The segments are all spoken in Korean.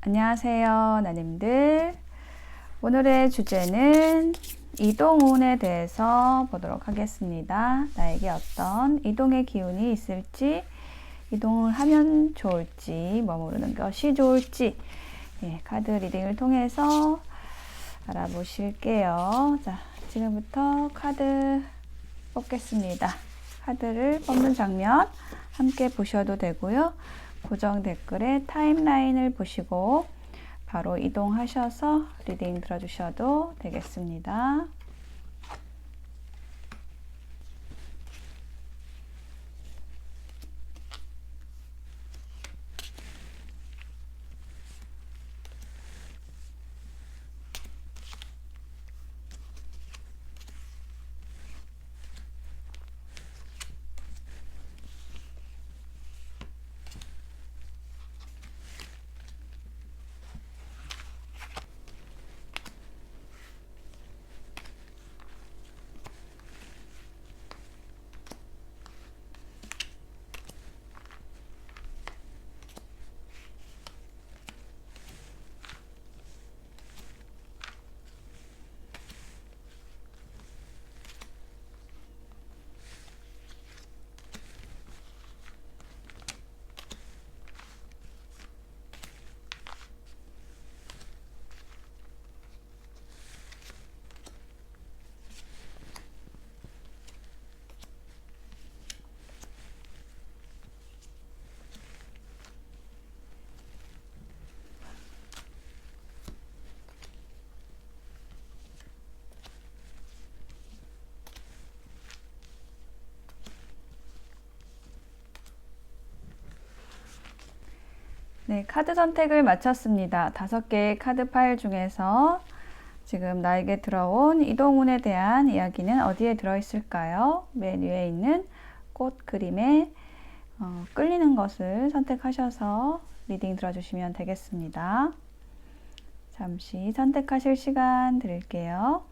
안녕하세요, 나님들. 오늘의 주제는 이동운에 대해서 보도록 하겠습니다. 나에게 어떤 이동의 기운이 있을지, 이동을 하면 좋을지, 머무르는 것이 좋을지, 카드 리딩을 통해서 알아보실게요. 자, 지금부터 카드 뽑겠습니다. 카드를 뽑는 장면 함께 보셔도 되고요. 고정 댓글에 타임라인을 보시고 바로 이동하셔서 리딩 들어주셔도 되겠습니다. 네, 카드 선택을 마쳤습니다. 5개의 카드 파일 중에서 지금 나에게 들어온 이동운에 대한 이야기는 어디에 들어있을까요? 맨 위에 있는 꽃 그림에 끌리는 것을 선택하셔서 리딩 들어주시면 되겠습니다. 잠시 선택하실 시간 드릴게요.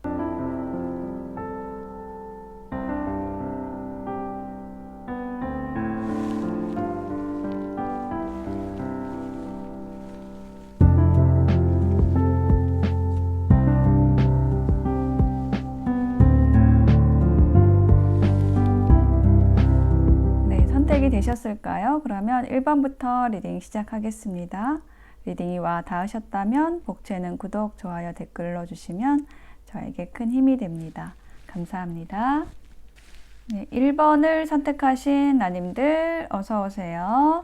선택이 되셨을까요? 그러면 1번부터 리딩 시작하겠습니다. 리딩이 와 닿으셨다면 복채는 구독, 좋아요, 댓글 넣어주시면 저에게 큰 힘이 됩니다. 감사합니다. 네, 1번을 선택하신 나님들 어서 오세요.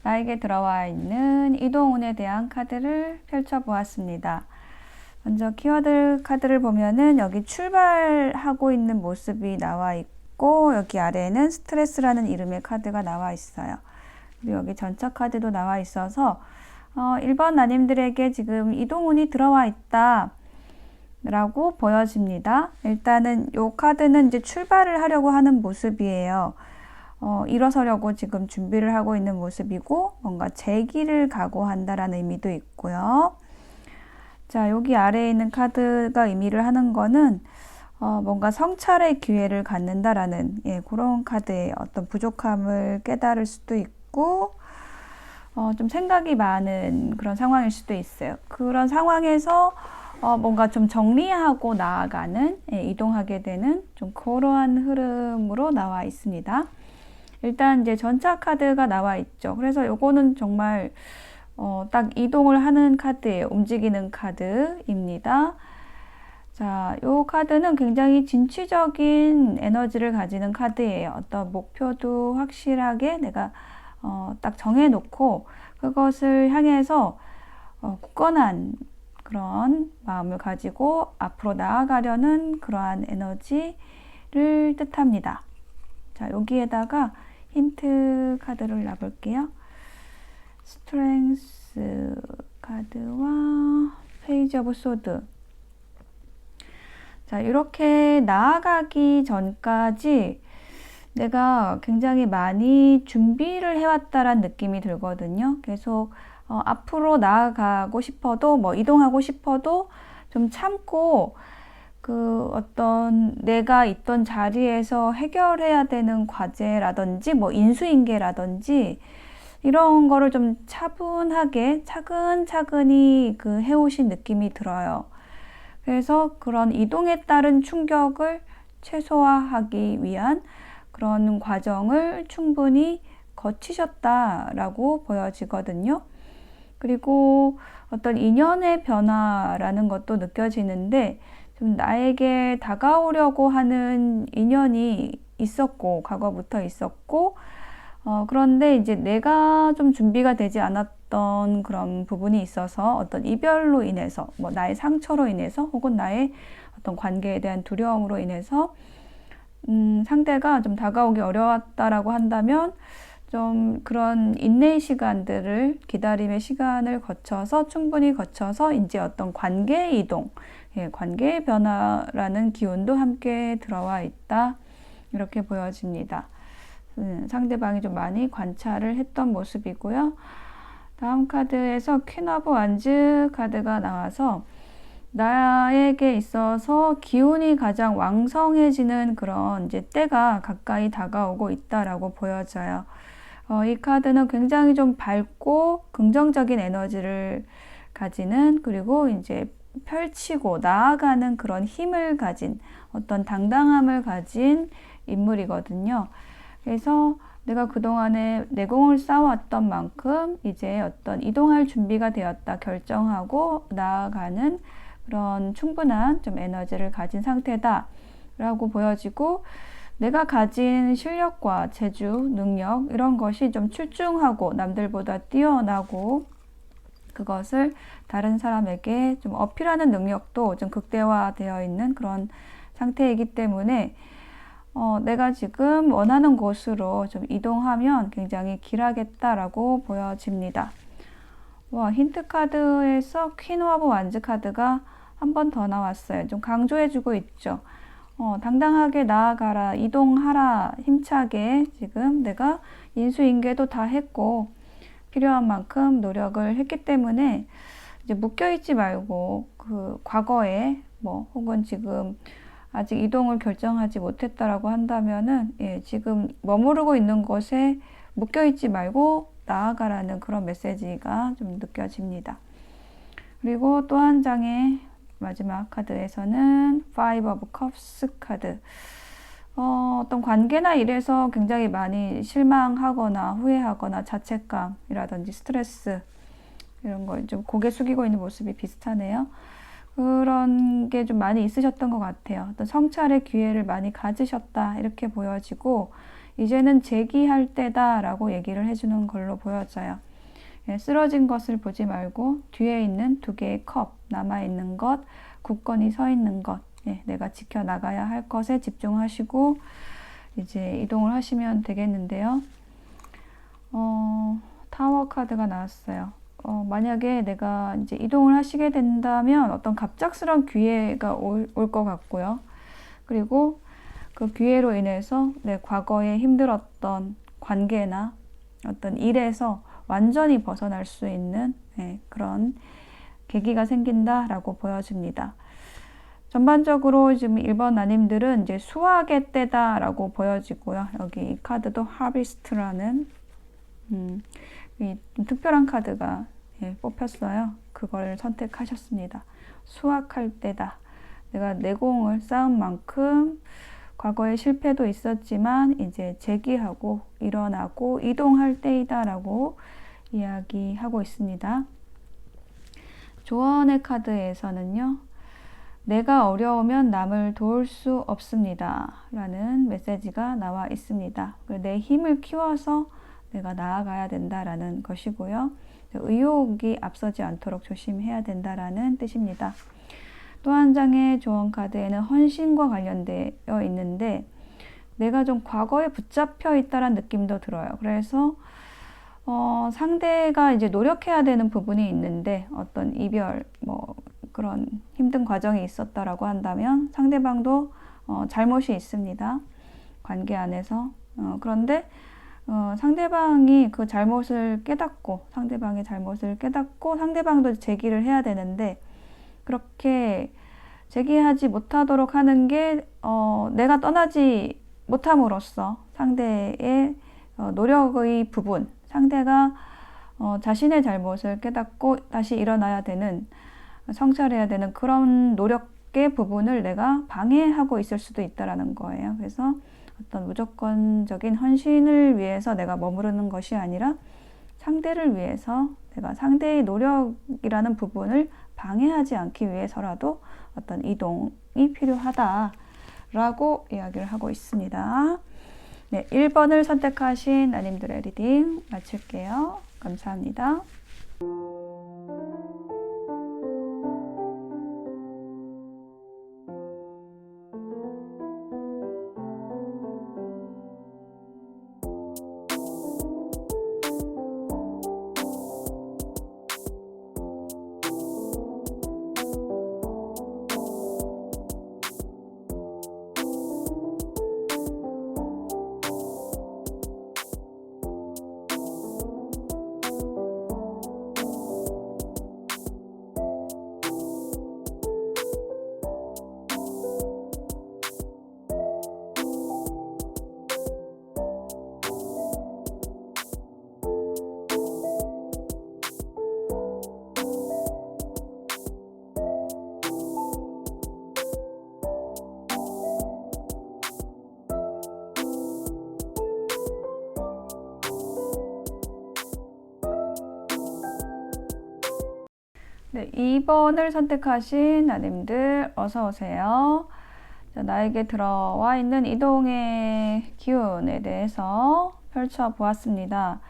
나에게 들어와 있는 이동운에 대한 카드를 펼쳐보았습니다. 먼저 키워드 카드를 보면은 여기 출발하고 있는 모습이 나와 있고 여기 아래에는 스트레스라는 이름의 카드가 나와 있어요. 그리고 여기 전차 카드도 나와 있어서 1번 나님들에게 지금 이동운이 들어와 있다 라고 보여집니다. 일단은 이 카드는 이제 출발을 하려고 하는 모습이에요. 일어서려고 지금 준비를 하고 있는 모습이고 뭔가 재기를 각오한다라는 의미도 있고요. 자, 여기 아래에 있는 카드가 의미를 하는 거는 뭔가 성찰의 기회를 갖는다라는 그런 카드의 어떤 부족함을 깨달을 수도 있고 좀 생각이 많은 그런 상황일 수도 있어요. 그런 상황에서 뭔가 좀 정리하고 나아가는 이동하게 되는 좀 그러한 흐름으로 나와 있습니다. 일단 이제 전차 카드가 나와 있죠. 그래서 요거는 정말 딱 이동을 하는 카드예요. 움직이는 카드입니다. 자, 요 카드는 굉장히 진취적인 에너지를 가지는 카드예요. 어떤 목표도 확실하게 내가 딱 정해놓고 그것을 향해서 굳건한 그런 마음을 가지고 앞으로 나아가려는 그러한 에너지를 뜻합니다. 자, 여기에다가 힌트 카드를 놔볼게요. 스트렝스 카드와 페이지 오브 소드. 자, 이렇게 나아가기 전까지 내가 굉장히 많이 준비를 해왔다라는 느낌이 들거든요. 계속 앞으로 나아가고 싶어도 이동하고 싶어도 좀 참고 그 어떤 내가 있던 자리에서 해결해야 되는 과제라든지 인수인계라든지 이런 거를 좀 차분하게 차근차근히 해오신 느낌이 들어요. 그래서 그런 이동에 따른 충격을 최소화하기 위한 그런 과정을 충분히 거치셨다라고 보여지거든요. 그리고 어떤 인연의 변화라는 것도 느껴지는데, 좀 나에게 다가오려고 하는 인연이 있었고, 과거부터 있었고, 그런데 이제 내가 좀 준비가 되지 않았던 그런 부분이 있어서 어떤 이별로 인해서, 뭐 나의 상처로 인해서, 혹은 나의 어떤 관계에 대한 두려움으로 인해서 상대가 좀 다가오기 어려웠다라고 한다면, 좀 그런 인내의 시간들을, 기다림의 시간을 거쳐서, 충분히 거쳐서 이제 어떤 관계의 이동, 관계의 변화라는 기운도 함께 들어와 있다, 이렇게 보여집니다. 상대방이 좀 많이 관찰을 했던 모습이고요. 다음 카드에서 퀸 오브 완즈 카드가 나와서 나에게 있어서 기운이 가장 왕성해지는 그런 이제 때가 가까이 다가오고 있다라고 보여져요. 이 카드는 굉장히 좀 밝고 긍정적인 에너지를 가지는, 그리고 이제 펼치고 나아가는 그런 힘을 가진, 어떤 당당함을 가진 인물이거든요. 그래서 내가 그동안에 내공을 쌓아왔던 만큼 이제 어떤 이동할 준비가 되었다 결정하고 나아가는 그런 충분한 좀 에너지를 가진 상태다 라고 보여지고, 내가 가진 실력과 재주, 능력, 이런 것이 좀 출중하고 남들보다 뛰어나고, 그것을 다른 사람에게 좀 어필하는 능력도 좀 극대화되어 있는 그런 상태이기 때문에 내가 지금 원하는 곳으로 좀 이동하면 굉장히 길하겠다라고 보여집니다. 와, 힌트 카드에서 퀸 오브 완즈 카드가 한 번 더 나왔어요. 좀 강조해주고 있죠. 당당하게 나아가라, 이동하라, 힘차게. 지금 내가 인수인계도 다 했고 필요한 만큼 노력을 했기 때문에 이제 묶여있지 말고 그 과거에 뭐 혹은 지금 아직 이동을 결정하지 못했다라고 한다면은, 지금 머무르고 있는 곳에 묶여있지 말고 나아가라는 그런 메시지가 좀 느껴집니다. 그리고 또 한 장의 마지막 카드에서는 Five of Cups 카드. 어떤 관계나 일에서 굉장히 많이 실망하거나 후회하거나 자책감이라든지 스트레스, 이런 걸 좀 고개 숙이고 있는 모습이 비슷하네요. 그런 게 좀 많이 있으셨던 것 같아요. 어떤 성찰의 기회를 많이 가지셨다, 이렇게 보여지고, 이제는 재기할 때다라고 얘기를 해주는 걸로 보여져요. 쓰러진 것을 보지 말고 뒤에 있는 두 개의 컵, 남아있는 것, 굳건히 서 있는 것, 내가 지켜나가야 할 것에 집중하시고 이제 이동을 하시면 되겠는데요. 타워 카드가 나왔어요. 만약에 내가 이제 이동을 하시게 된다면 어떤 갑작스러운 기회가 올 것 같고요. 그리고 그 기회로 인해서 내 과거에 힘들었던 관계나 어떤 일에서 완전히 벗어날 수 있는 그런 계기가 생긴다라고 보여집니다. 전반적으로 지금 1번 나님들은 이제 수확의 때다라고 보여지고요. 여기 이 카드도 하비스트라는 이 특별한 카드가 뽑혔어요. 그걸 선택하셨습니다. 수확할 때다. 내가 내공을 쌓은 만큼 과거에 실패도 있었지만 이제 재기하고 일어나고 이동할 때이다라고 이야기하고 있습니다. 조언의 카드에서는요, 내가 어려우면 남을 도울 수 없습니다 라는 메시지가 나와 있습니다. 내 힘을 키워서 내가 나아가야 된다라는 것이고요. 의욕이 앞서지 않도록 조심해야 된다라는 뜻입니다. 또 한 장의 조언 카드에는 헌신과 관련되어 있는데, 내가 좀 과거에 붙잡혀 있다는 느낌도 들어요. 그래서 상대가 이제 노력해야 되는 부분이 있는데, 어떤 이별, 뭐 그런 힘든 과정이 있었다라고 한다면 상대방도 잘못이 있습니다. 관계 안에서. 그런데 상대방이 그 잘못을 깨닫고, 상대방의 잘못을 깨닫고 상대방도 제기를 해야 되는데, 그렇게 제기하지 못하도록 하는 게 내가 떠나지 못함으로써 상대의 노력의 부분, 상대가 자신의 잘못을 깨닫고 다시 일어나야 되는, 성찰해야 되는 그런 노력의 부분을 내가 방해하고 있을 수도 있다라는 거예요. 그래서 어떤 무조건적인 헌신을 위해서 내가 머무르는 것이 아니라 상대를 위해서 내가 상대의 노력이라는 부분을 방해하지 않기 위해서라도 어떤 이동이 필요하다라고 이야기를 하고 있습니다. 네, 1번을 선택하신 나님들의 리딩 마칠게요. 감사합니다. 네, 2번을 선택하신 나님들 어서 오세요. 자, 나에게 들어와 있는 이동의 기운에 대해서 펼쳐보았습니다.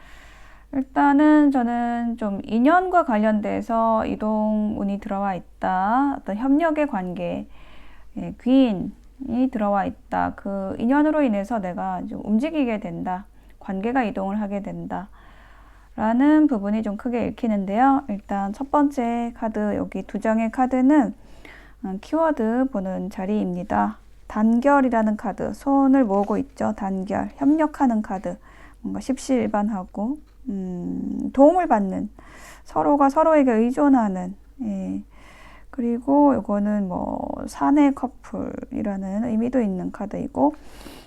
일단은 저는 좀 인연과 관련돼서 이동운이 들어와 있다. 어떤 협력의 관계, 귀인이 들어와 있다. 그 인연으로 인해서 내가 좀 움직이게 된다. 관계가 이동을 하게 된다. 라는 부분이 좀 크게 읽히는데요. 일단 첫 번째 카드, 여기 2장의 카드는 키워드 보는 자리입니다. 단결이라는 카드, 손을 모으고 있죠. 단결, 협력하는 카드, 뭔가 십시일반하고 도움을 받는, 서로가 서로에게 의존하는, 그리고 이거는 뭐 사내 커플이라는 의미도 있는 카드이고,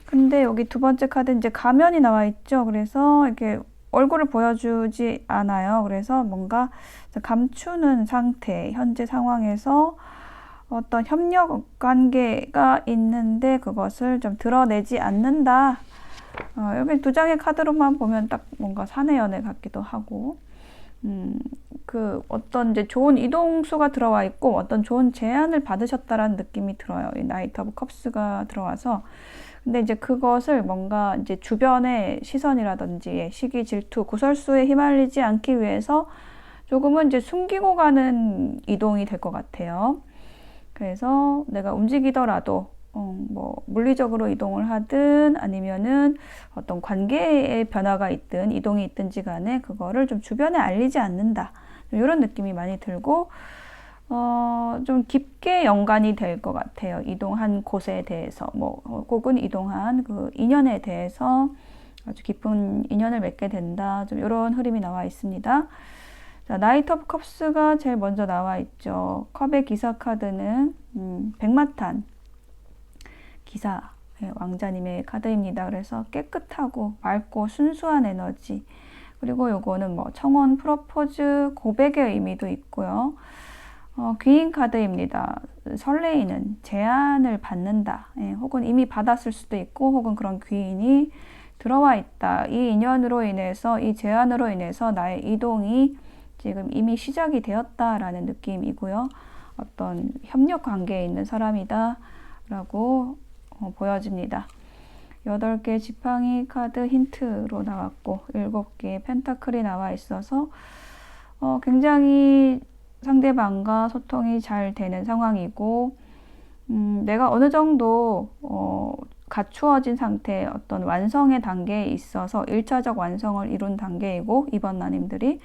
근데 여기 2번째 카드 이제 가면이 나와 있죠. 그래서 이렇게 얼굴을 보여주지 않아요. 그래서 뭔가 감추는 상태, 현재 상황에서 어떤 협력 관계가 있는데 그것을 좀 드러내지 않는다. 여기 2장의 카드로만 보면 딱 뭔가 사내 연애 같기도 하고, 그 어떤 이제 좋은 이동수가 들어와 있고 어떤 좋은 제안을 받으셨다라는 느낌이 들어요. 이 나이트 오브 컵스가 들어와서. 근데 이제 그것을 뭔가 이제 주변의 시선이라든지 시기, 질투, 구설수에 휘말리지 않기 위해서 조금은 이제 숨기고 가는 이동이 될 것 같아요. 그래서 내가 움직이더라도 뭐 물리적으로 이동을 하든 아니면은 어떤 관계의 변화가 있든 이동이 있든지 간에 그거를 좀 주변에 알리지 않는다. 이런 느낌이 많이 들고 좀 깊게 연관이 될 것 같아요. 이동한 곳에 대해서, 뭐, 혹은 이동한 그 인연에 대해서 아주 깊은 인연을 맺게 된다. 좀 이런 흐름이 나와 있습니다. 자, 나이트 오브 컵스가 제일 먼저 나와 있죠. 컵의 기사 카드는 백마탄 기사, 왕자님의 카드입니다. 그래서 깨끗하고 맑고 순수한 에너지. 그리고 요거는 뭐 청혼, 프로포즈, 고백의 의미도 있고요. 귀인 카드입니다. 설레이는, 제안을 받는다. 혹은 이미 받았을 수도 있고, 혹은 그런 귀인이 들어와 있다. 이 인연으로 인해서, 이 제안으로 인해서 나의 이동이 지금 이미 시작이 되었다라는 느낌이고요. 어떤 협력 관계에 있는 사람이다 라고 보여집니다. 8개 지팡이 카드 힌트로 나왔고 7개의 펜타클이 나와 있어서 굉장히 상대방과 소통이 잘 되는 상황이고, 내가 어느 정도 갖추어진 상태의 어떤 완성의 단계에 있어서 1차적 완성을 이룬 단계이고, 이번 나님들이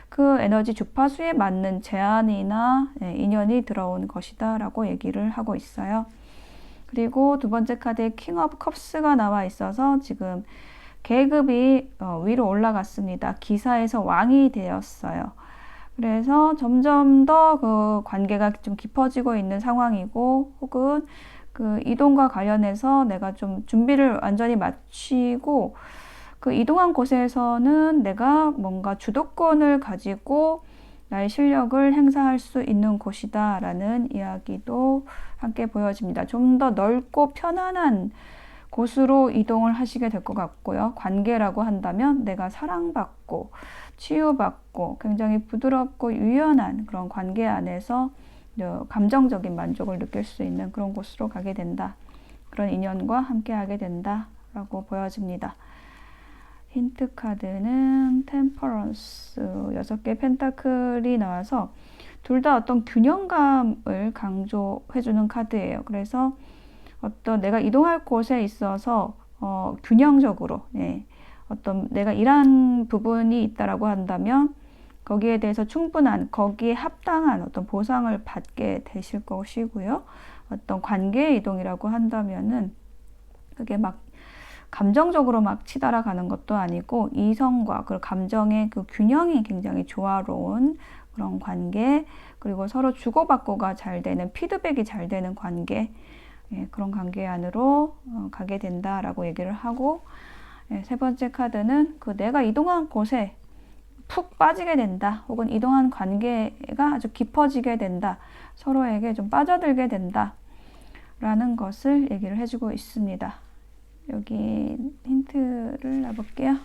그 에너지 주파수에 맞는 제안이나 인연이 들어온 것이다 라고 얘기를 하고 있어요. 그리고 2번째 카드에 킹 오브 컵스가 나와 있어서 지금 계급이 위로 올라갔습니다. 기사에서 왕이 되었어요. 그래서 점점 더 그 관계가 좀 깊어지고 있는 상황이고, 혹은 그 이동과 관련해서 내가 좀 준비를 완전히 마치고 그 이동한 곳에서는 내가 뭔가 주도권을 가지고 나의 실력을 행사할 수 있는 곳이다 라는 이야기도 함께 보여집니다. 좀 더 넓고 편안한 곳으로 이동을 하시게 될 것 같고요. 관계라고 한다면 내가 사랑받고 치유받고 굉장히 부드럽고 유연한 그런 관계 안에서 감정적인 만족을 느낄 수 있는 그런 곳으로 가게 된다. 그런 인연과 함께 하게 된다 라고 보여집니다. 힌트 카드는 템퍼런스 6개 펜타클이 나와서 둘 다 어떤 균형감을 강조해주는 카드예요. 그래서 어떤 내가 이동할 곳에 있어서 균형적으로 어떤 내가 일한 부분이 있다라고 한다면 거기에 대해서 충분한 거기에 합당한 어떤 보상을 받게 되실 것이고요. 어떤 관계 이동이라고 한다면은 그게 막 감정적으로 막 치달아 가는 것도 아니고 이성과 그 감정의 그 균형이 굉장히 조화로운 그런 관계, 그리고 서로 주고받고가 잘 되는 피드백이 잘 되는 관계, 그런 관계 안으로 가게 된다라고 얘기를 하고, 세 번째 카드는 그 내가 이동한 곳에 푹 빠지게 된다, 혹은 이동한 관계가 아주 깊어지게 된다, 서로에게 좀 빠져들게 된다 라는 것을 얘기를 해주고 있습니다. 여기 힌트를 놔볼게요.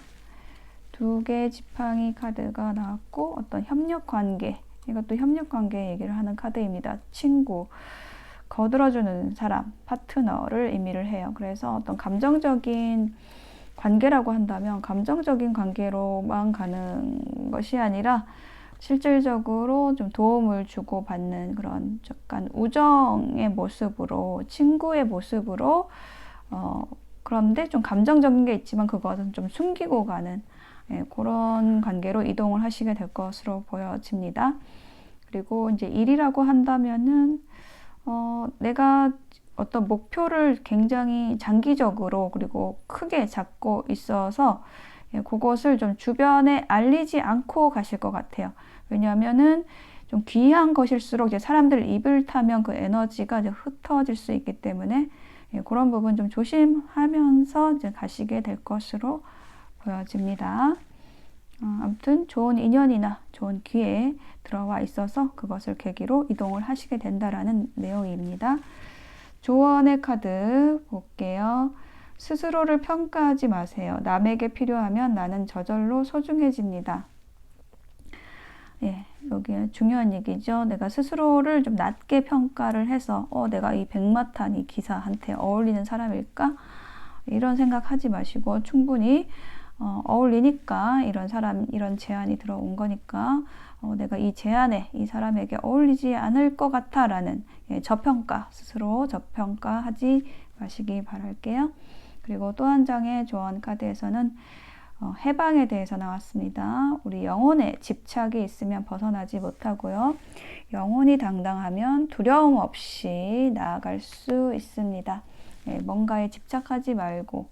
2개의 지팡이 카드가 나왔고 어떤 협력 관계, 이것도 협력 관계 얘기를 하는 카드입니다. 친구, 거들어주는 사람, 파트너를 의미를 해요. 그래서 어떤 감정적인 관계라고 한다면 감정적인 관계로만 가는 것이 아니라 실질적으로 좀 도움을 주고받는 그런 약간 우정의 모습으로, 친구의 모습으로 그런데 좀 감정적인 게 있지만 그것은 좀 숨기고 가는 그런 관계로 이동을 하시게 될 것으로 보여집니다. 그리고 이제 일이라고 한다면은 내가 어떤 목표를 굉장히 장기적으로 그리고 크게 잡고 있어서 그것을 좀 주변에 알리지 않고 가실 것 같아요. 왜냐하면은 좀 귀한 것일수록 이제 사람들 입을 타면 그 에너지가 이제 흩어질 수 있기 때문에 그런 부분 좀 조심하면서 이제 가시게 될 것으로 보여집니다. 아무튼 좋은 인연이나 좋은 기회에 들어와 있어서 그것을 계기로 이동을 하시게 된다라는 내용입니다. 조언의 카드 볼게요. 스스로를 평가하지 마세요. 남에게 필요하면 나는 저절로 소중해집니다. 여기 중요한 얘기죠. 내가 스스로를 좀 낮게 평가를 해서 내가 이 백마탄 이 기사한테 어울리는 사람일까? 이런 생각하지 마시고 충분히 어울리니까 이런 사람, 이런 제안이 들어온 거니까 내가 이 제안에 이 사람에게 어울리지 않을 것 같아 라는 저평가, 스스로 저평가하지 마시기 바랄게요. 그리고 또 한 장의 조언 카드에서는 해방에 대해서 나왔습니다. 우리 영혼에 집착이 있으면 벗어나지 못하고요. 영혼이 당당하면 두려움 없이 나아갈 수 있습니다. 뭔가에 집착하지 말고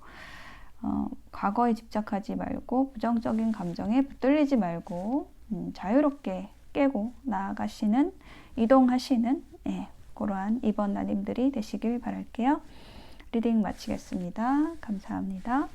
과거에 집착하지 말고 부정적인 감정에 붙들리지 말고 자유롭게 깨고 나아가시는, 이동하시는 그러한 이번 날님들이 되시길 바랄게요. 리딩 마치겠습니다. 감사합니다.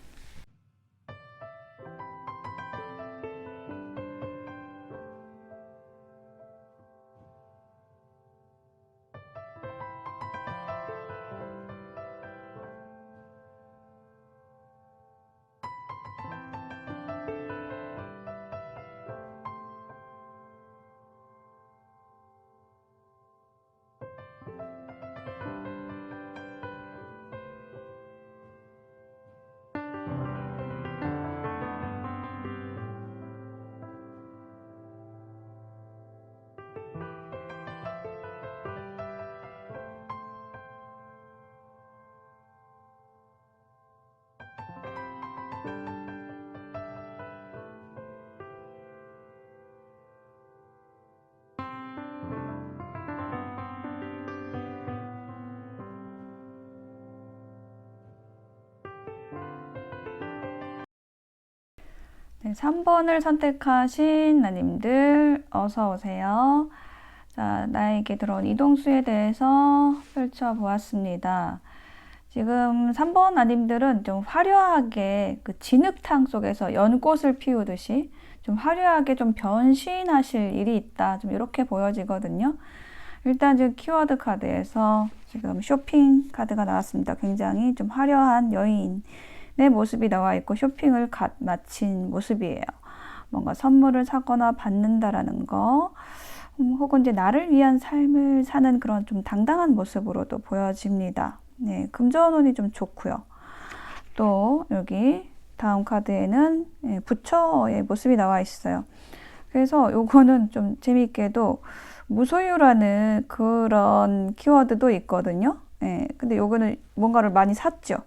네, 3번을 선택하신 나님들 어서 오세요. 자, 나에게 들어온 이동수에 대해서 펼쳐보았습니다. 지금 3번 아님들은 좀 화려하게 그 진흙탕 속에서 연꽃을 피우듯이 좀 화려하게 좀 변신하실 일이 있다. 좀 이렇게 보여지거든요. 일단 지금 키워드 카드에서 지금 쇼핑 카드가 나왔습니다. 굉장히 좀 화려한 여인의 모습이 나와 있고 쇼핑을 마친 모습이에요. 뭔가 선물을 사거나 받는다라는 거, 혹은 이제 나를 위한 삶을 사는 그런 좀 당당한 모습으로도 보여집니다. 네, 금전운이 좀 좋고요. 또 여기 다음 카드에는 부처의 모습이 나와 있어요. 그래서 요거는 좀 재미있게도 무소유라는 그런 키워드도 있거든요. 근데 요거는 뭔가를 많이 샀죠.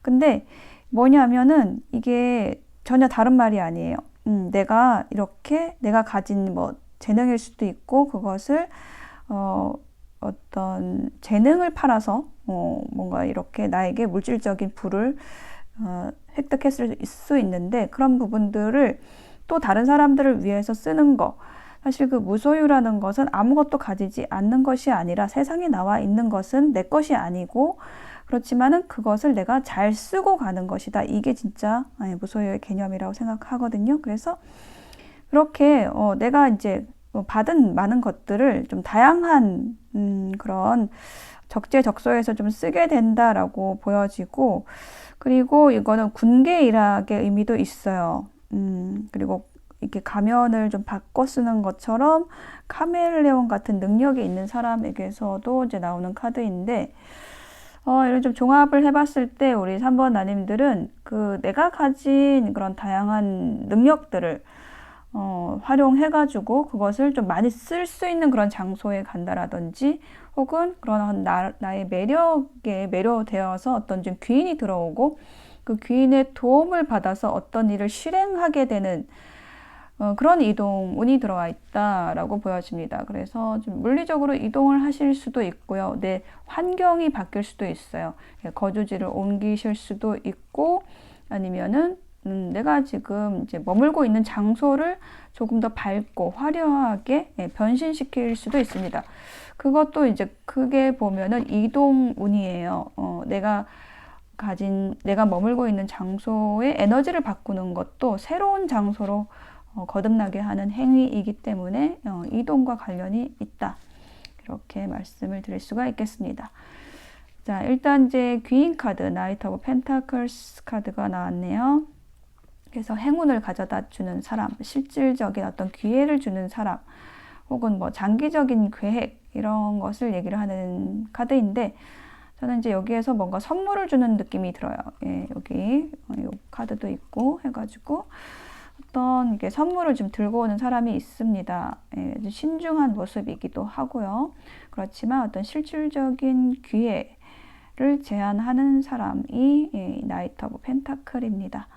근데 뭐냐면은 이게 전혀 다른 말이 아니에요. 내가 이렇게 내가 가진 뭐 재능일 수도 있고 그것을 어떤 재능을 팔아서 뭔가 이렇게 나에게 물질적인 부를 획득했을 수 있는데 그런 부분들을 또 다른 사람들을 위해서 쓰는 거. 사실 그 무소유라는 것은 아무것도 가지지 않는 것이 아니라 세상에 나와 있는 것은 내 것이 아니고 그렇지만은 그것을 내가 잘 쓰고 가는 것이다. 이게 진짜 무소유의 개념이라고 생각하거든요. 그래서 그렇게 내가 이제 받은 많은 것들을 좀 다양한 그런 적재적소에서 좀 쓰게 된다라고 보여지고 그리고 이거는 군계일학의 의미도 있어요. 그리고 이렇게 가면을 좀 바꿔 쓰는 것처럼 카멜레온 같은 능력이 있는 사람에게서도 이제 나오는 카드인데 이런 좀 종합을 해봤을 때 우리 3번 나님들은 그 내가 가진 그런 다양한 능력들을 활용해가지고 그것을 좀 많이 쓸 수 있는 그런 장소에 간다라든지 혹은 그런 나의 매력에 매료되어서 어떤 좀 귀인이 들어오고 그 귀인의 도움을 받아서 어떤 일을 실행하게 되는 그런 이동운이 들어와 있다라고 보여집니다. 그래서 좀 물리적으로 이동을 하실 수도 있고요. 내 환경이 바뀔 수도 있어요. 거주지를 옮기실 수도 있고 아니면은 내가 지금 이제 머물고 있는 장소를 조금 더 밝고 화려하게 변신시킬 수도 있습니다. 그것도 이제 크게 보면은 이동운이에요. 내가 머물고 있는 장소의 에너지를 바꾸는 것도 새로운 장소로 거듭나게 하는 행위이기 때문에 이동과 관련이 있다. 이렇게 말씀을 드릴 수가 있겠습니다. 자, 일단 이제 귀인 카드, 나이트 오브 펜타클스 카드가 나왔네요. 그래서 행운을 가져다 주는 사람, 실질적인 어떤 기회를 주는 사람, 혹은 뭐 장기적인 계획, 이런 것을 얘기를 하는 카드인데, 저는 이제 여기에서 뭔가 선물을 주는 느낌이 들어요. 여기 이 카드도 있고 해가지고, 어떤 이게 선물을 좀 들고 오는 사람이 있습니다. 신중한 모습이기도 하고요. 그렇지만 어떤 실질적인 기회를 제안하는 사람이 나이트 오브 펜타클입니다.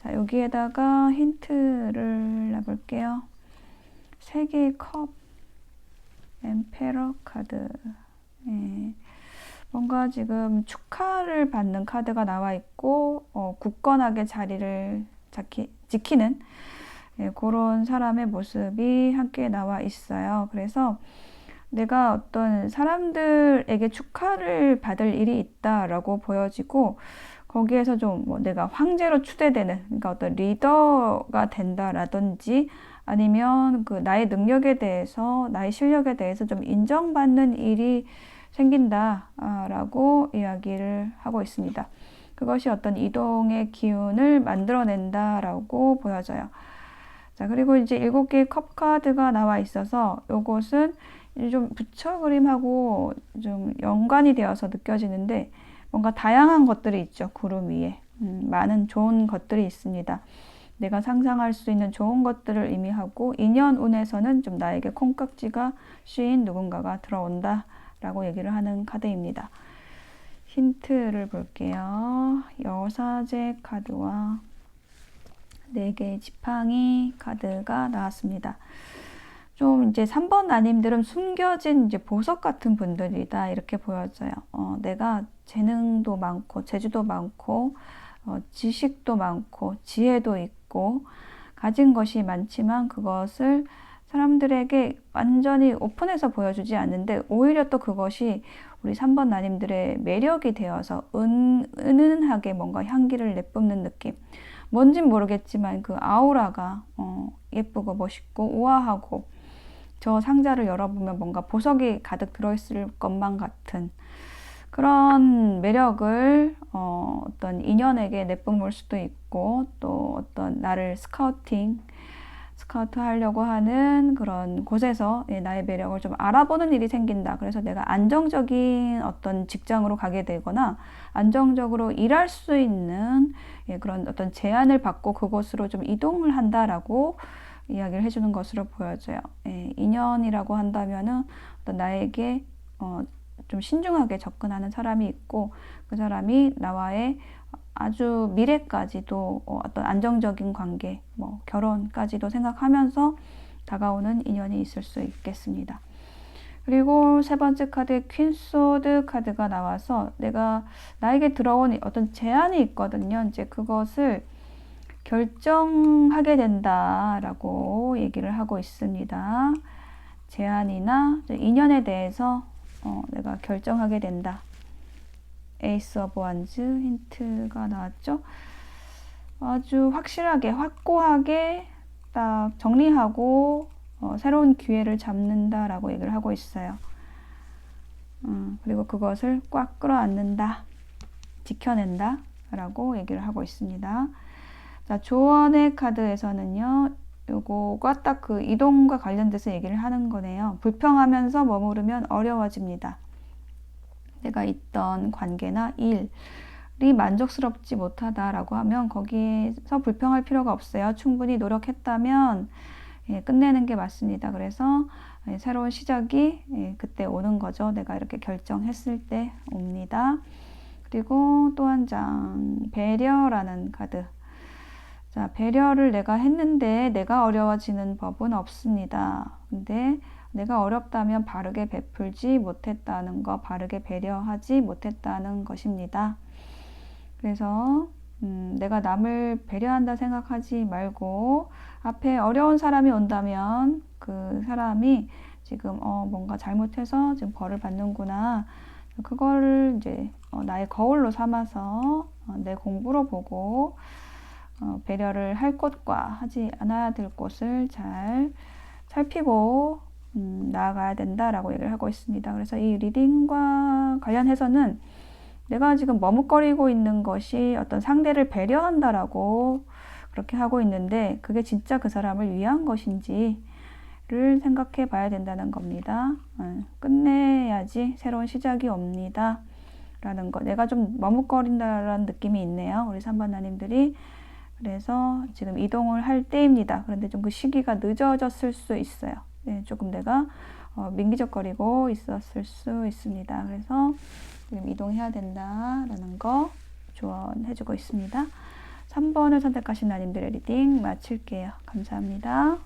자, 여기에다가 힌트를 내볼게요. 3개의 컵, 엠페러 카드. 뭔가 지금 축하를 받는 카드가 나와 있고 굳건하게 자리를 지키는 그런 사람의 모습이 함께 나와 있어요. 그래서 내가 어떤 사람들에게 축하를 받을 일이 있다라고 보여지고 거기에서 좀 뭐 내가 황제로 추대되는 그러니까 어떤 리더가 된다라든지 아니면 그 나의 능력에 대해서 나의 실력에 대해서 좀 인정받는 일이 생긴다라고 이야기를 하고 있습니다. 그것이 어떤 이동의 기운을 만들어낸다라고 보여져요. 자, 그리고 이제 7개의 컵 카드가 나와 있어서 요것은 좀 부처 그림하고 좀 연관이 되어서 느껴지는데 뭔가 다양한 것들이 있죠. 구름 위에. 많은 좋은 것들이 있습니다. 내가 상상할 수 있는 좋은 것들을 의미하고 인연운에서는 좀 나에게 콩깍지가 씌인 누군가가 들어온다 라고 얘기를 하는 카드입니다. 힌트를 볼게요. 여사제 카드와 4개의 지팡이 카드가 나왔습니다. 좀 이제 3번 나님들은 숨겨진 이제 보석 같은 분들이다 이렇게 보여져요. 내가 재능도 많고 재주도 많고 지식도 많고 지혜도 있고 가진 것이 많지만 그것을 사람들에게 완전히 오픈해서 보여주지 않는데 오히려 또 그것이 우리 3번 나님들의 매력이 되어서 은은하게 뭔가 향기를 내뿜는 느낌. 뭔진 모르겠지만 그 아우라가 예쁘고 멋있고 우아하고, 저 상자를 열어보면 뭔가 보석이 가득 들어있을 것만 같은 그런 매력을 어떤 인연에게 내뿜을 수도 있고, 또 어떤 나를 스카우트 하려고 하는 그런 곳에서 나의 매력을 좀 알아보는 일이 생긴다. 그래서 내가 안정적인 어떤 직장으로 가게 되거나 안정적으로 일할 수 있는 그런 어떤 제안을 받고 그곳으로 좀 이동을 한다라고 이야기를 해주는 것으로 보여져요. 인연이라고 한다면은 어떤 나에게 좀 신중하게 접근하는 사람이 있고, 그 사람이 나와의 아주 미래까지도 어떤 안정적인 관계, 뭐 결혼까지도 생각하면서 다가오는 인연이 있을 수 있겠습니다. 그리고 세 번째 카드에 퀸 소드 카드가 나와서 나에게 들어온 어떤 제안이 있거든요. 이제 그것을 결정하게 된다라고 얘기를 하고 있습니다. 제안이나 인연에 대해서 내가 결정하게 된다. 에이스 오브 완즈 힌트가 나왔죠. 아주 확실하게 확고하게 딱 정리하고 새로운 기회를 잡는다라고 얘기를 하고 있어요. 그리고 그것을 꽉 끌어안는다, 지켜낸다 라고 얘기를 하고 있습니다. 자, 조언의 카드에서는요, 요거가 딱 그 이동과 관련돼서 얘기를 하는 거네요. 불평하면서 머무르면 어려워집니다. 내가 있던 관계나 일이 만족스럽지 못하다라고 하면 거기에서 불평할 필요가 없어요. 충분히 노력했다면 끝내는 게 맞습니다. 그래서 새로운 시작이 그때 오는 거죠. 내가 이렇게 결정했을 때 옵니다. 그리고 또 한 장, 배려라는 카드. 자, 배려를 내가 했는데 내가 어려워지는 법은 없습니다. 근데 내가 어렵다면 바르게 베풀지 못했다는 거, 바르게 배려하지 못했다는 것입니다. 그래서 내가 남을 배려한다 생각하지 말고, 앞에 어려운 사람이 온다면 그 사람이 지금 뭔가 잘못해서 지금 벌을 받는구나, 그거를 이제 나의 거울로 삼아서 내 공부로 보고 배려를 할 곳과 하지 않아야 될 곳을 잘 살피고 나아가야 된다라고 얘기를 하고 있습니다. 그래서 이 리딩과 관련해서는 내가 지금 머뭇거리고 있는 것이 어떤 상대를 배려한다라고 그렇게 하고 있는데, 그게 진짜 그 사람을 위한 것인지를 생각해 봐야 된다는 겁니다. 끝내야지 새로운 시작이 옵니다 라는 거. 내가 좀 머뭇거린다라는 느낌이 있네요, 우리 3번 나님들이. 그래서 지금 이동을 할 때입니다. 그런데 좀 그 시기가 늦어졌을 수 있어요. 조금 내가 민기적거리고 있었을 수 있습니다. 그래서 지금 이동해야 된다라는 거 조언해주고 있습니다. 3번을 선택하신 나님들의 리딩 마칠게요. 감사합니다.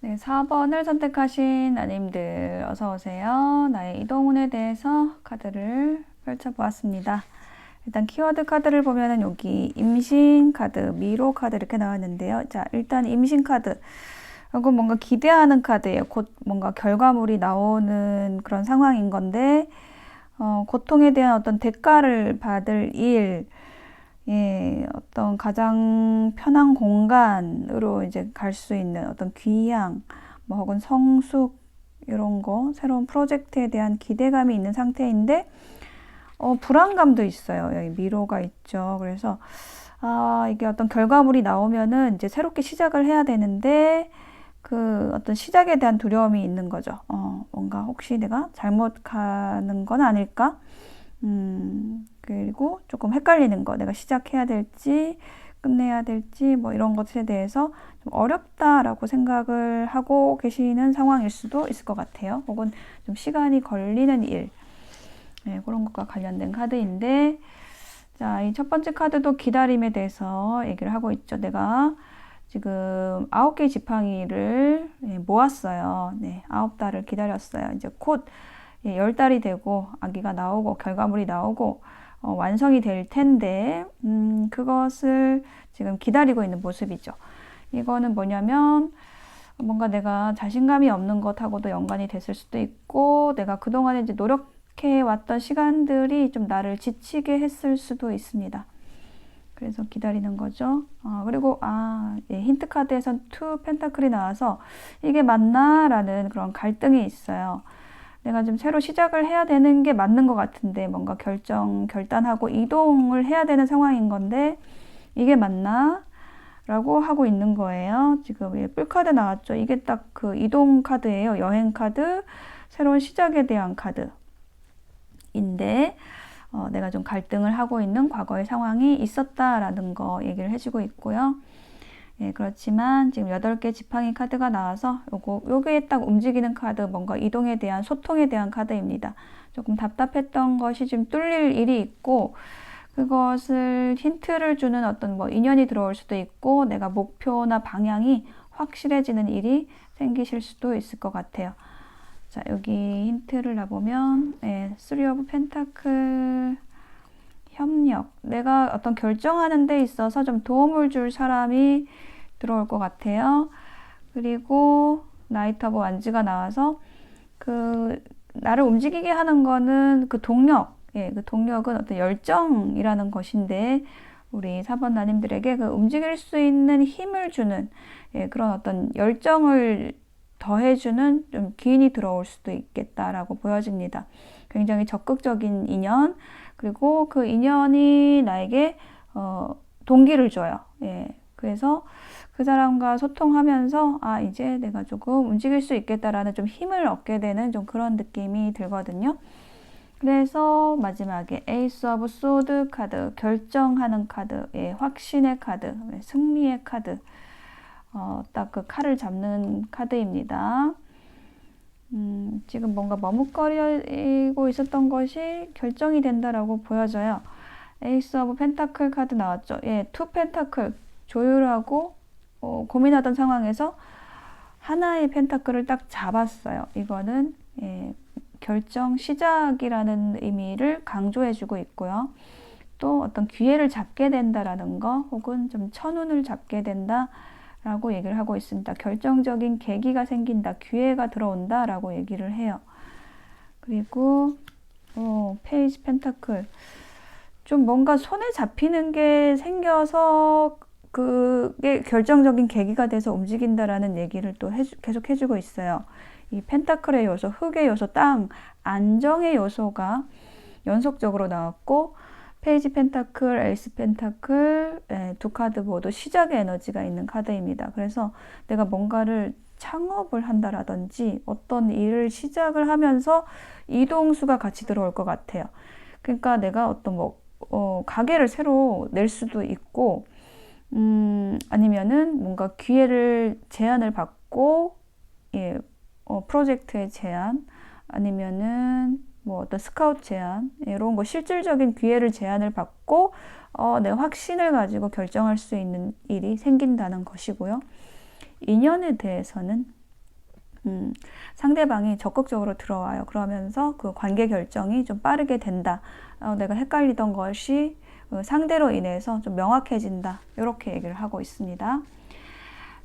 네, 4번을 선택하신 나님들 어서 오세요. 나의 이동운에 대해서 카드를 펼쳐보았습니다. 일단 키워드 카드를 보면은 여기 임신 카드, 미로 카드 이렇게 나왔는데요. 자, 일단 임신 카드. 이건 뭔가 기대하는 카드예요. 곧 뭔가 결과물이 나오는 그런 상황인 건데, 고통에 대한 어떤 대가를 받을 일, 어떤 가장 편한 공간으로 이제 갈 수 있는 어떤 귀향, 뭐 혹은 성숙, 이런 거, 새로운 프로젝트에 대한 기대감이 있는 상태인데, 불안감도 있어요. 여기 미로가 있죠. 그래서 이게 어떤 결과물이 나오면은 이제 새롭게 시작을 해야 되는데 그 어떤 시작에 대한 두려움이 있는 거죠. 뭔가 혹시 내가 잘못 가는 건 아닐까? 그리고 조금 헷갈리는 거. 내가 시작해야 될지 끝내야 될지 뭐 이런 것에 대해서 좀 어렵다라고 생각을 하고 계시는 상황일 수도 있을 것 같아요. 혹은 좀 시간이 걸리는 일. 네, 그런 것과 관련된 카드인데, 자, 이 첫 번째 카드도 기다림에 대해서 얘기를 하고 있죠. 내가 지금 9개의 지팡이를 모았어요. 네, 9달을 기다렸어요. 이제 곧 10달이 되고 아기가 나오고 결과물이 나오고 완성이 될 텐데 그것을 지금 기다리고 있는 모습이죠. 이거는 뭐냐면 뭔가 내가 자신감이 없는 것하고도 연관이 됐을 수도 있고 내가 그동안에 이제 노력해 왔던 시간들이 좀 나를 지치게 했을 수도 있습니다. 그래서 기다리는 거죠. 그리고 힌트 카드에선 투 펜타클이 나와서 이게 맞나? 라는 그런 갈등이 있어요. 내가 좀 새로 시작을 해야 되는 게 맞는 것 같은데 뭔가 결단하고 이동을 해야 되는 상황인 건데 이게 맞나? 라고 하고 있는 거예요. 지금 뿔카드 나왔죠. 이게 딱 그 이동 카드예요. 여행 카드, 새로운 시작에 대한 카드인데 내가 좀 갈등을 하고 있는 과거의 상황이 있었다라는 거 얘기를 해주고 있고요. 예, 그렇지만 지금 8개 지팡이 카드가 나와서 요게 딱 움직이는 카드, 뭔가 이동에 대한 소통에 대한 카드입니다. 조금 답답했던 것이 좀 뚫릴 일이 있고 그것을 힌트를 주는 어떤 뭐 인연이 들어올 수도 있고 내가 목표나 방향이 확실해지는 일이 생기실 수도 있을 것 같아요. 자, 여기 힌트를 놔보면 쓰리 오브 펜타클 협력, 내가 어떤 결정하는 데 있어서 좀 도움을 줄 사람이 들어올 것 같아요. 그리고 나이트 오브 완즈가 나와서 그 나를 움직이게 하는 거는 그 동력, 그 동력은 어떤 열정이라는 것인데 우리 4번 나님들에게 그 움직일 수 있는 힘을 주는 그런 어떤 열정을 더해주는 좀 기인이 들어올 수도 있겠다라고 보여집니다. 굉장히 적극적인 인연, 그리고 그 인연이 나에게 동기를 줘요. 그래서 그 사람과 소통하면서 이제 내가 조금 움직일 수 있겠다라는 좀 힘을 얻게 되는 좀 그런 느낌이 들거든요. 그래서 마지막에 에이스 오브 소드 카드, 결정하는 카드, 확신의 카드, 승리의 카드, 딱 그 칼을 잡는 카드입니다. 지금 뭔가 머뭇거리고 있었던 것이 결정이 된다라고 보여져요. 에이스 오브 펜타클 카드 나왔죠. 투 펜타클, 조율하고 고민하던 상황에서 하나의 펜타클을 딱 잡았어요. 이거는 결정 시작이라는 의미를 강조해주고 있고요. 또 어떤 기회를 잡게 된다라는 거, 혹은 좀 천운을 잡게 된다라고 얘기를 하고 있습니다. 결정적인 계기가 생긴다, 기회가 들어온다 라고 얘기를 해요. 그리고 페이지 펜타클, 좀 뭔가 손에 잡히는 게 생겨서 그게 결정적인 계기가 돼서 움직인다라는 얘기를 또 계속 해주고 있어요. 이 펜타클의 요소, 흙의 요소, 땅, 안정의 요소가 연속적으로 나왔고 페이지 펜타클, 에이스 펜타클 두 카드 모두 시작의 에너지가 있는 카드입니다. 그래서 내가 뭔가를 창업을 한다라든지 어떤 일을 시작을 하면서 이동수가 같이 들어올 것 같아요. 그러니까 내가 어떤 가게를 새로 낼 수도 있고 아니면은 뭔가 기회를 제안을 받고 프로젝트의 제안, 아니면은 뭐 어떤 스카우트 제안, 이런 거 실질적인 기회를 제안을 받고 내가 확신을 가지고 결정할 수 있는 일이 생긴다는 것이고요. 인연에 대해서는 상대방이 적극적으로 들어와요. 그러면서 그 관계 결정이 좀 빠르게 된다. 내가 헷갈리던 것이 상대로 인해서 좀 명확해진다. 이렇게 얘기를 하고 있습니다.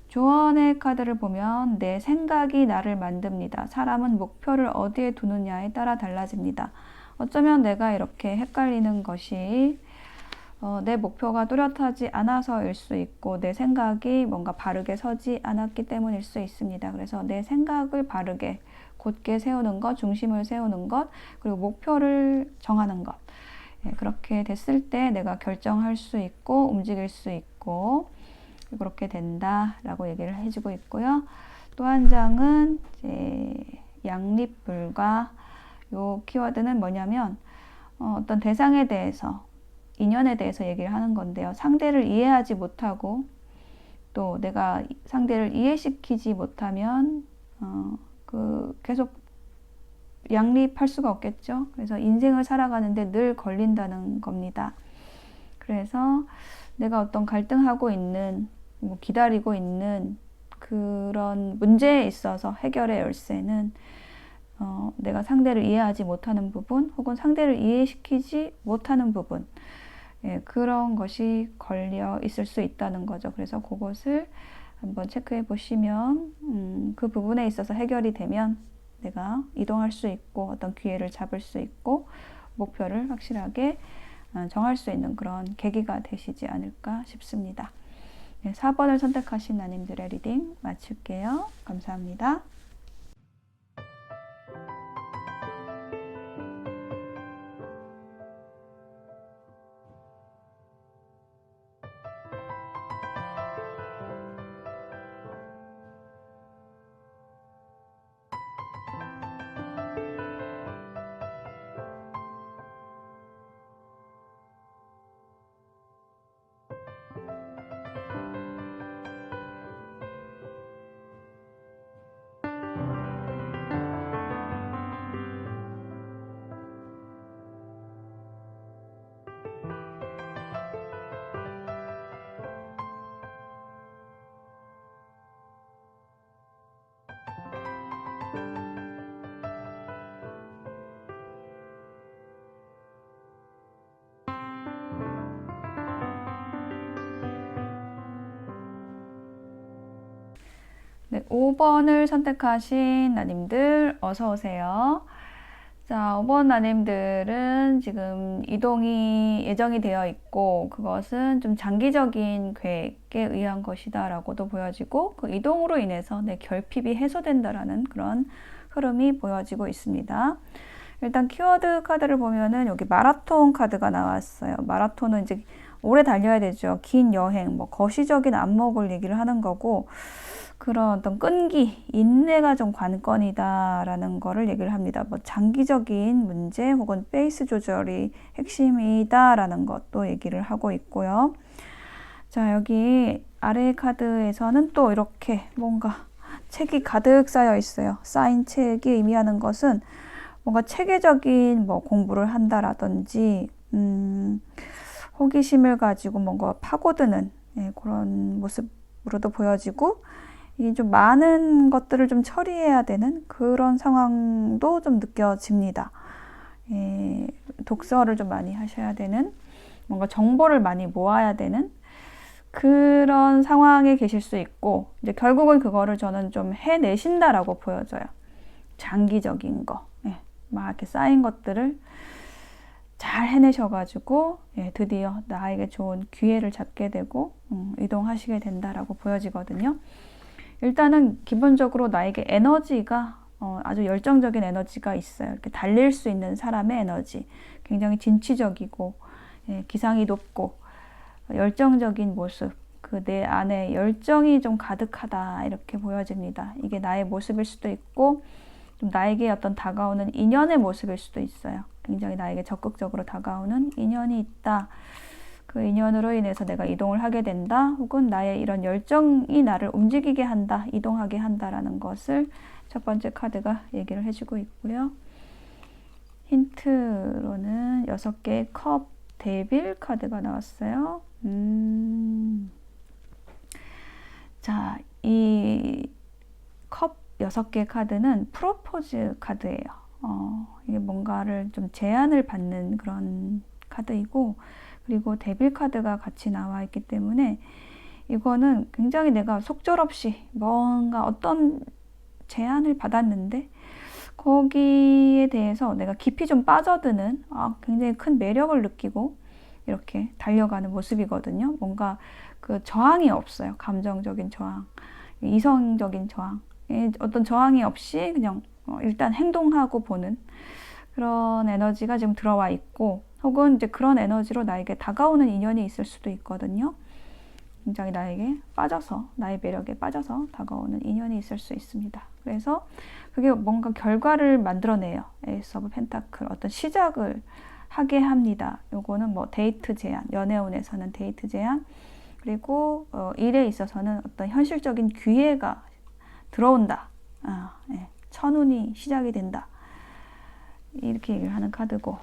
조언의 카드를 보면 내 생각이 나를 만듭니다. 사람은 목표를 어디에 두느냐에 따라 달라집니다. 어쩌면 내가 이렇게 헷갈리는 것이 내 목표가 뚜렷하지 않아서일 수 있고 내 생각이 뭔가 바르게 서지 않았기 때문일 수 있습니다. 그래서 내 생각을 바르게 곧게 세우는 것, 중심을 세우는 것, 그리고 목표를 정하는 것. 그렇게 됐을 때 내가 결정할 수 있고 움직일 수 있고 그렇게 된다라고 얘기를 해주고 있고요. 또 한 장은 이제 양립불가. 요 키워드는 뭐냐면 어떤 대상에 대해서, 인연에 대해서 얘기를 하는 건데요. 상대를 이해하지 못하고 또 내가 상대를 이해시키지 못하면 계속 양립할 수가 없겠죠. 그래서 인생을 살아가는데 늘 걸린다는 겁니다. 그래서 내가 어떤 갈등하고 있는, 기다리고 있는 그런 문제에 있어서 해결의 열쇠는 내가 상대를 이해하지 못하는 부분, 혹은 상대를 이해시키지 못하는 부분, 그런 것이 걸려 있을 수 있다는 거죠. 그래서 그것을 한번 체크해 보시면 그 부분에 있어서 해결이 되면 내가 이동할 수 있고 어떤 기회를 잡을 수 있고 목표를 확실하게 정할 수 있는 그런 계기가 되시지 않을까 싶습니다. 4번을 선택하신 나님들의 리딩 마칠게요. 감사합니다. 네, 5번을 선택하신 나님들 어서 오세요. 자, 5번 나님들은 지금 이동이 예정이 되어 있고 그것은 좀 장기적인 계획에 의한 것이다 라고도 보여지고 그 이동으로 인해서 내 결핍이 해소된다라는 그런 흐름이 보여지고 있습니다. 일단 키워드 카드를 보면은 여기 마라톤 카드가 나왔어요. 마라톤은 이제 오래 달려야 되죠. 긴 여행, 거시적인 안목을 얘기를 하는 거고 그런 어떤 끈기, 인내가 좀 관건이다라는 거를 얘기를 합니다. 장기적인 문제 혹은 페이스 조절이 핵심이다라는 것도 얘기를 하고 있고요. 자, 여기 아래 카드에서는 또 이렇게 뭔가 책이 가득 쌓여 있어요. 쌓인 책이 의미하는 것은 뭔가 체계적인 공부를 한다라든지 호기심을 가지고 뭔가 파고드는 그런 모습으로도 보여지고 이게 좀 많은 것들을 좀 처리해야 되는 그런 상황도 좀 느껴집니다. 독서를 좀 많이 하셔야 되는, 뭔가 정보를 많이 모아야 되는 그런 상황에 계실 수 있고 이제 결국은 그거를 저는 좀 해내신다라고 보여져요. 장기적인 거, 막 이렇게 쌓인 것들을 잘 해내셔가지고 드디어 나에게 좋은 기회를 잡게 되고 이동하시게 된다라고 보여지거든요. 일단은 기본적으로 나에게 에너지가 아주 열정적인 에너지가 있어요. 이렇게 달릴 수 있는 사람의 에너지, 굉장히 진취적이고 기상이 높고 열정적인 모습, 그 내 안에 열정이 좀 가득하다 이렇게 보여집니다. 이게 나의 모습일 수도 있고 좀 나에게 어떤 다가오는 인연의 모습일 수도 있어요. 굉장히 나에게 적극적으로 다가오는 인연이 있다. 그 인연으로 인해서 내가 이동을 하게 된다. 혹은 나의 이런 열정이 나를 움직이게 한다. 이동하게 한다라는 것을 첫 번째 카드가 얘기를 해주고 있고요. 힌트로는 6개의 컵 데빌 카드가 나왔어요. 자, 이 컵 6개 카드는 프로포즈 카드예요. 이게 뭔가를 좀 제안을 받는 그런 카드이고 그리고 데빌 카드가 같이 나와 있기 때문에 이거는 굉장히 내가 속절없이 뭔가 어떤 제안을 받았는데 거기에 대해서 내가 깊이 좀 빠져드는 굉장히 큰 매력을 느끼고 이렇게 달려가는 모습이거든요. 뭔가 그 저항이 없어요. 감정적인 저항, 이성적인 저항, 어떤 저항이 없이 그냥 일단 행동하고 보는 그런 에너지가 지금 들어와 있고, 혹은 이제 그런 에너지로 나에게 다가오는 인연이 있을 수도 있거든요. 굉장히 나에게 빠져서, 나의 매력에 빠져서 다가오는 인연이 있을 수 있습니다. 그래서 그게 뭔가 결과를 만들어내요. 에이스 오브 펜타클, 어떤 시작을 하게 합니다. 요거는 뭐 데이트 제안, 연애운에서는 데이트 제안, 그리고 일에 있어서는 어떤 현실적인 기회가 들어온다. 예. 천운이 시작이 된다. 이렇게 얘기를 하는 카드고,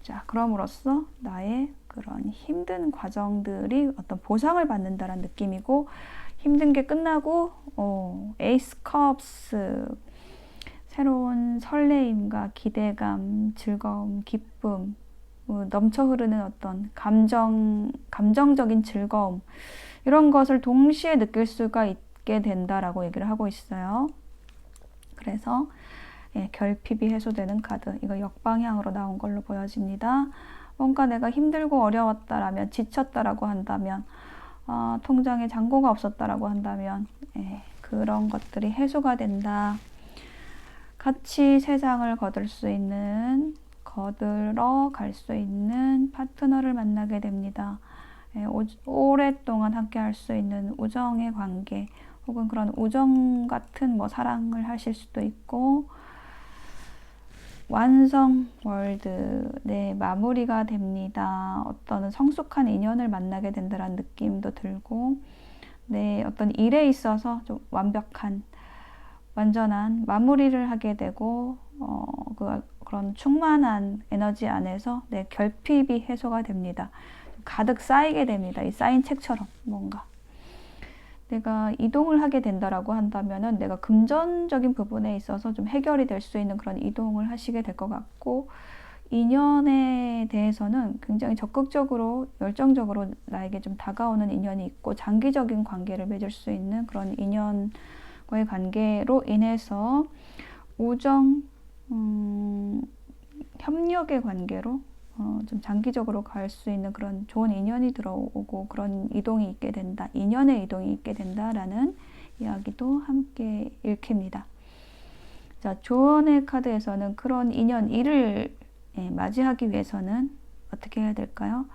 자, 그럼으로써 나의 그런 힘든 과정들이 어떤 보상을 받는다라는 느낌이고, 힘든 게 끝나고 에이스 컵스, 새로운 설레임과 기대감, 즐거움, 기쁨, 넘쳐 흐르는 어떤 감정적인 즐거움, 이런 것을 동시에 느낄 수가 있게 된다라고 얘기를 하고 있어요. 그래서 결핍이 해소되는 카드, 이거 역방향으로 나온 걸로 보여집니다. 뭔가 내가 힘들고 어려웠다라면, 지쳤다라고 한다면, 통장에 잔고가 없었다라고 한다면, 그런 것들이 해소가 된다. 같이 세상을 거들어 갈 수 있는 파트너를 만나게 됩니다. 오랫동안 함께 할 수 있는 우정의 관계, 혹은 그런 우정 같은 사랑을 하실 수도 있고, 완성 월드, 마무리가 됩니다. 어떤 성숙한 인연을 만나게 된다는 느낌도 들고, 어떤 일에 있어서 좀 완전한 마무리를 하게 되고, 그런 충만한 에너지 안에서 내 결핍이 해소가 됩니다. 가득 쌓이게 됩니다. 이 쌓인 책처럼 뭔가. 내가 이동을 하게 된다라고 한다면은 내가 금전적인 부분에 있어서 좀 해결이 될 수 있는 그런 이동을 하시게 될 것 같고, 인연에 대해서는 굉장히 적극적으로, 열정적으로 나에게 좀 다가오는 인연이 있고, 장기적인 관계를 맺을 수 있는 그런 인연과의 관계로 인해서 우정, 협력의 관계로 좀 장기적으로 갈 수 있는 그런 좋은 인연이 들어오고, 그런 이동이 있게 된다, 인연의 이동이 있게 된다라는 이야기도 함께 읽힙니다. 자, 조언의 카드에서는 그런 인연, 일을 맞이하기 위해서는 어떻게 해야 될까요?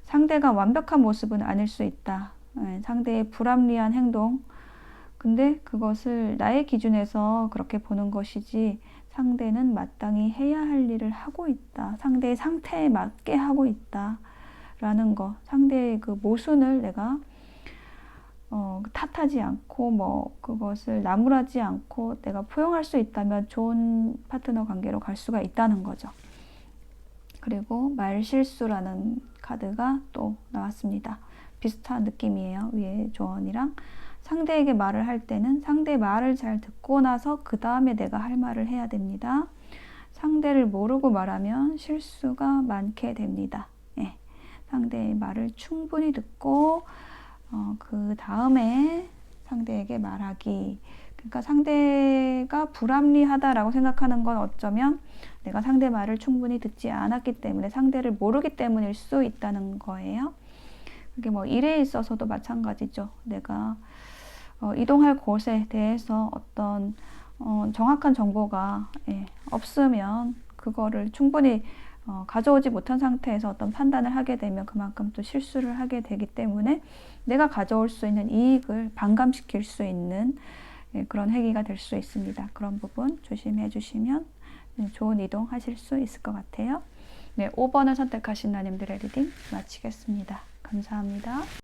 상대가 완벽한 모습은 아닐 수 있다. 상대의 불합리한 행동, 근데 그것을 나의 기준에서 그렇게 보는 것이지, 상대는 마땅히 해야 할 일을 하고 있다. 상대의 상태에 맞게 하고 있다. 라는 거. 상대의 그 모순을 내가 탓하지 않고, 그것을 나무라지 않고 내가 포용할 수 있다면 좋은 파트너 관계로 갈 수가 있다는 거죠. 그리고 말실수라는 카드가 또 나왔습니다. 비슷한 느낌이에요. 위에 조언이랑. 상대에게 말을 할 때는 상대의 말을 잘 듣고 나서 그 다음에 내가 할 말을 해야 됩니다. 상대를 모르고 말하면 실수가 많게 됩니다. 상대의 말을 충분히 듣고 그 다음에 상대에게 말하기. 그러니까 상대가 불합리하다라고 생각하는 건 어쩌면 내가 상대 말을 충분히 듣지 않았기 때문에, 상대를 모르기 때문일 수 있다는 거예요. 그게 일에 있어서도 마찬가지죠. 내가 이동할 곳에 대해서 어떤 정확한 정보가 없으면 그거를 충분히 가져오지 못한 상태에서 어떤 판단을 하게 되면 그만큼 또 실수를 하게 되기 때문에, 내가 가져올 수 있는 이익을 반감시킬 수 있는 그런 계기가 될 수 있습니다. 그런 부분 조심해 주시면 좋은 이동 하실 수 있을 것 같아요. 5번을 선택하신 나님들의 리딩 마치겠습니다. 감사합니다.